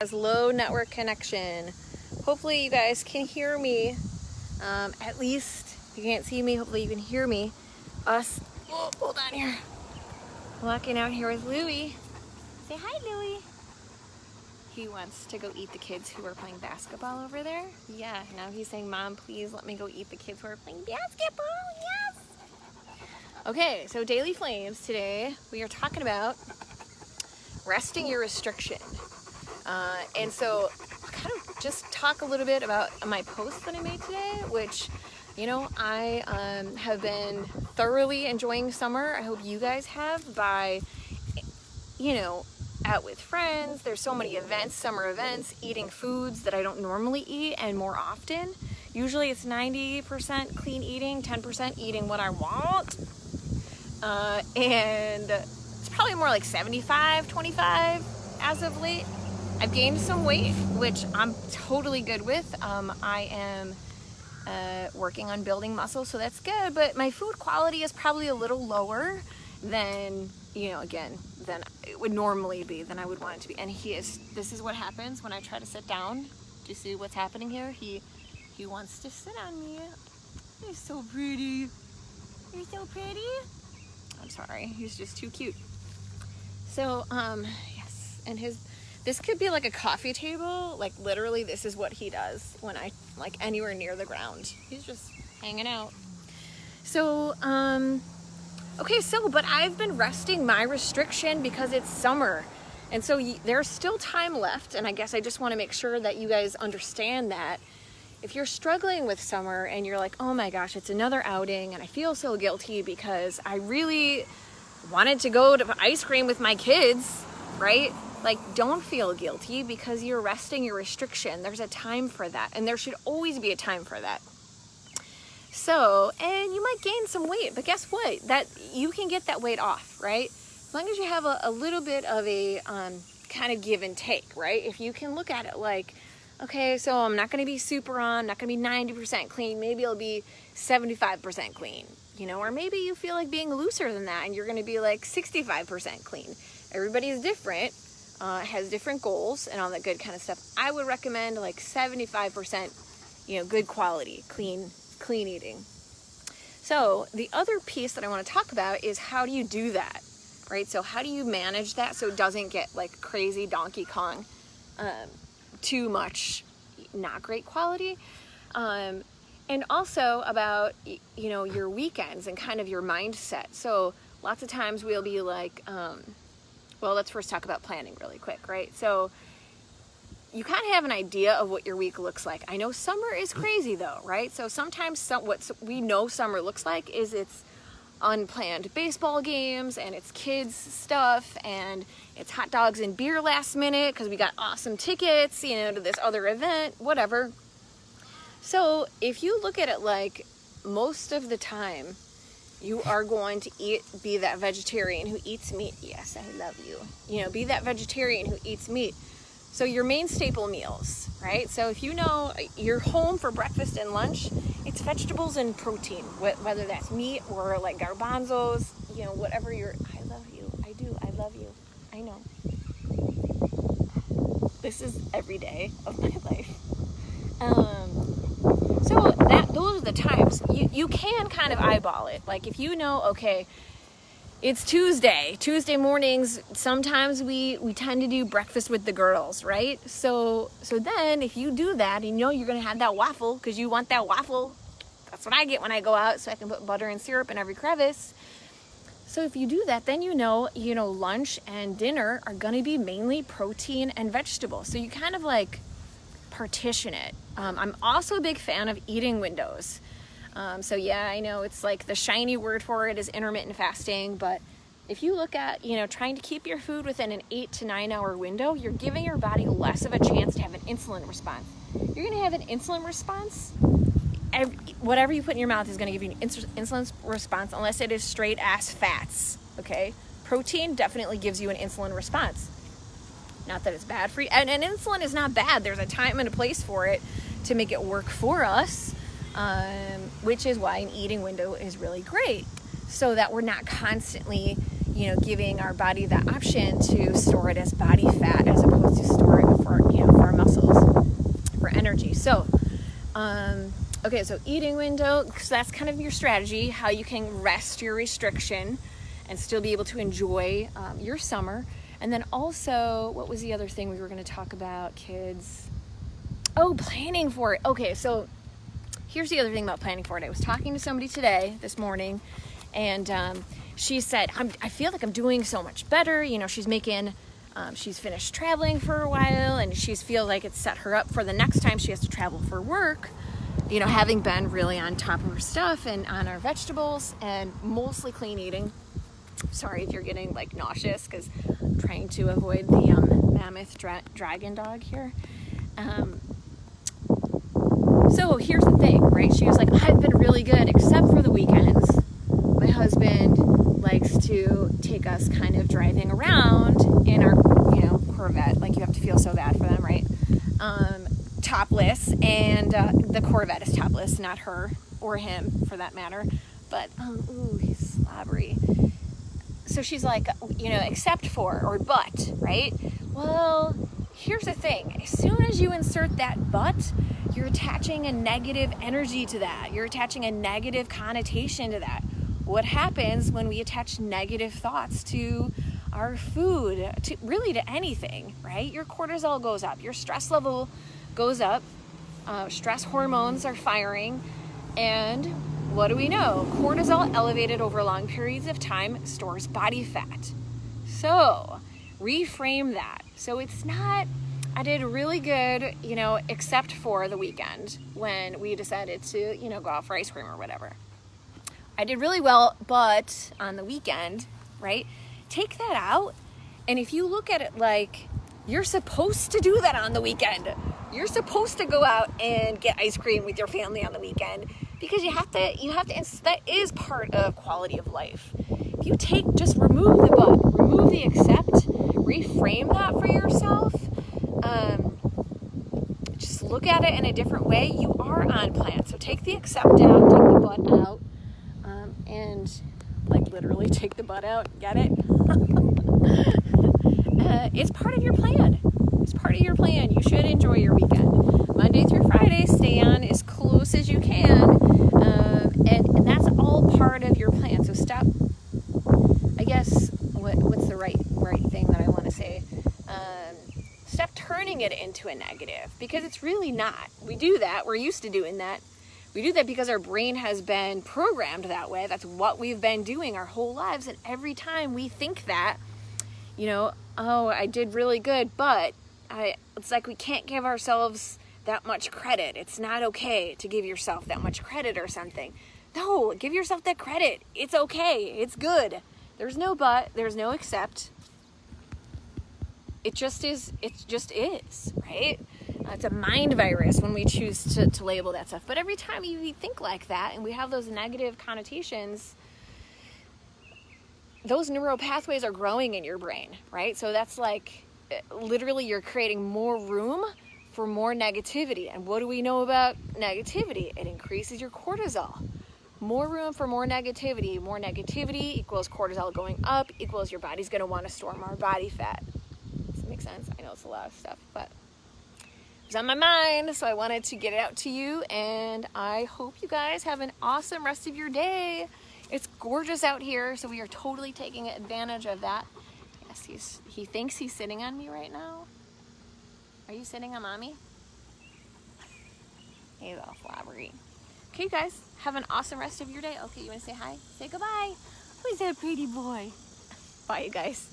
Has low network connection. Hopefully you guys can hear me. At least if you can't see me, hopefully you can hear me. Hold on here. Walking out here with Louie. Say hi, Louie. He wants to go eat the kids who are playing basketball over there. Yeah, now he's saying, Mom, please let me go eat the kids who are playing basketball. Yes. Okay, so Daily Flames today, we are talking about resting your restriction. And so kind of just talk a little bit about my post that I made today, which, you know, I have been thoroughly enjoying summer. I hope you guys have by, you know, out with friends. There's so many events, summer events, eating foods that I don't normally eat and more often. Usually it's 90% clean eating, 10% eating what I want. And it's probably more like 75-25 as of late. I've gained some weight, which I'm totally good with. I am working on building muscle, so that's good. But my food quality is probably a little lower than, you know, again, than it would normally be, than I would want it to be. And this is what happens when I try to sit down. Do you see what's happening here? He wants to sit on me. You're so pretty. You're so pretty. I'm sorry, he's just too cute. So, yes, and this could be like a coffee table. Like literally this is what he does when I like anywhere near the ground. He's just hanging out. So, okay, but I've been resting my restriction because it's summer. And so there's still time left. And I guess I just want to make sure that you guys understand that if you're struggling with summer and you're like, oh my gosh, it's another outing and I feel so guilty because I really wanted to go to ice cream with my kids, right? Like, don't feel guilty because you're resting your restriction. There's a time for that, and there should always be a time for that. So, and you might gain some weight, but guess what? That you can get that weight off, right? As long as you have a little bit of a kind of give and take, right? If you can look at it like, okay, so I'm not going to be super on, not going to be 90% clean. Maybe it'll be 75% clean, you know, or maybe you feel like being looser than that and you're going to be like 65% clean. Everybody is different. Has different goals and all that good kind of stuff. I would recommend like 75%, you know, good quality, clean eating. So the other piece that I want to talk about is how do you do that, right? So how do you manage that so it doesn't get like crazy Donkey Kong, too much, not great quality, and also about, you know, your weekends and kind of your mindset. So lots of times we'll be like, well, let's first talk about planning really quick, right? So you kind of have an idea of what your week looks like. I know summer is crazy though, right? So sometimes what we know summer looks like is it's unplanned baseball games and it's kids stuff and it's hot dogs and beer last minute because we got awesome tickets, you know, to this other event, whatever. So if you look at it like most of the time, you are going to be that vegetarian who eats meat. Yes, I love you. You know, be that vegetarian who eats meat. So your main staple meals, right? So if you know you're home for breakfast and lunch, it's vegetables and protein, whether that's meat or like garbanzos, you know, whatever I love you. I do. I love you. I know. This is every day of my life. So those are the times you can kind of eyeball it. Like if you know, okay, it's Tuesday mornings, sometimes we tend to do breakfast with the girls, right? So then if you do that and you know you're going to have that waffle because you want that waffle, that's what I get when I go out so I can put butter and syrup in every crevice. So if you do that, then you know lunch and dinner are going to be mainly protein and vegetables. So you kind of like partition it. I'm also a big fan of eating windows. So yeah, I know it's like the shiny word for it is intermittent fasting, but if you look at, you know, trying to keep your food within an 8 to 9 hour window, you're giving your body less of a chance to have an insulin response. You're going to have an insulin response. Whatever you put in your mouth is going to give you an insulin response unless it is straight ass fats. Okay. Protein definitely gives you an insulin response. Not that it's bad for you. And insulin is not bad. There's a time and a place for it to make it work for us, which is why an eating window is really great, so that we're not constantly, you know, giving our body that option to store it as body fat as opposed to store it for energy. So, okay, so eating window, so that's kind of your strategy, how you can rest your restriction and still be able to enjoy your summer. And then also, what was the other thing we were going to talk about, kids? Oh, planning for it. Okay, so here's the other thing about planning for it. I was talking to somebody today, this morning, and she said, I feel like I'm doing so much better. You know, she's finished traveling for a while, and she feels like it's set her up for the next time she has to travel for work. You know, having been really on top of her stuff and on our vegetables and mostly clean eating. Sorry if you're getting like nauseous, because I'm trying to avoid the mammoth dragon dog here. So here's the thing, right? She was like, I've been really good except for the weekends. My husband likes to take us kind of driving around in our, Corvette. Like, you have to feel so bad for them, right? Topless, and the Corvette is topless, not her or him for that matter. But, ooh, he's slobbery. So she's like, except for, or but, right? Well, here's the thing. As soon as you insert that but, you're attaching a negative energy to that. You're attaching a negative connotation to that. What happens when we attach negative thoughts to our food, to anything, right? Your cortisol goes up, your stress level goes up, stress hormones are firing, and what do we know? Cortisol elevated over long periods of time stores body fat. So reframe that. So it's not, I did really good, except for the weekend when we decided to, go out for ice cream or whatever. I did really well, but on the weekend, right? Take that out. And if you look at it like you're supposed to do that on the weekend, you're supposed to go out and get ice cream with your family on the weekend, because you have to, that is part of quality of life. If you just remove the but, remove the accept, reframe that for yourself, just look at it in a different way, you are on plan. So take the accept out, take the but out, and like literally take the butt out, get it? It's part of your plan. It's part of your plan. You should enjoy your weekend. Monday through Friday, stay on as close as you can, and that's all part of your plan. So stop, I guess, what's the right thing that I want to say? Stop turning it into a negative, because it's really not. We do that. We're used to doing that. We do that because our brain has been programmed that way. That's what we've been doing our whole lives. And every time we think that, oh, I did really good, but it's like we can't give ourselves that much credit. It's not okay to give yourself that much credit or something. No, give yourself that credit. It's okay. It's good. There's no but. There's no except. It just is. It just is, right? It's a mind virus when we choose to label that stuff. But every time you think like that and we have those negative connotations, those neural pathways are growing in your brain, right? So that's like literally you're creating more room for more negativity. And what do we know about negativity? It increases your cortisol. More room for more negativity. More negativity equals cortisol going up, equals your body's going to want to store more body fat. Does that make sense? I know it's a lot of stuff, but it was on my mind, so I wanted to get it out to you, and I hope you guys have an awesome rest of your day. It's gorgeous out here, so we are totally taking advantage of that. Yes, he thinks he's sitting on me right now. Are you sitting on mommy? He's all flabbery. Okay, guys, have an awesome rest of your day. Okay, you want to say hi? Say goodbye. Who's that pretty boy? Bye, you guys.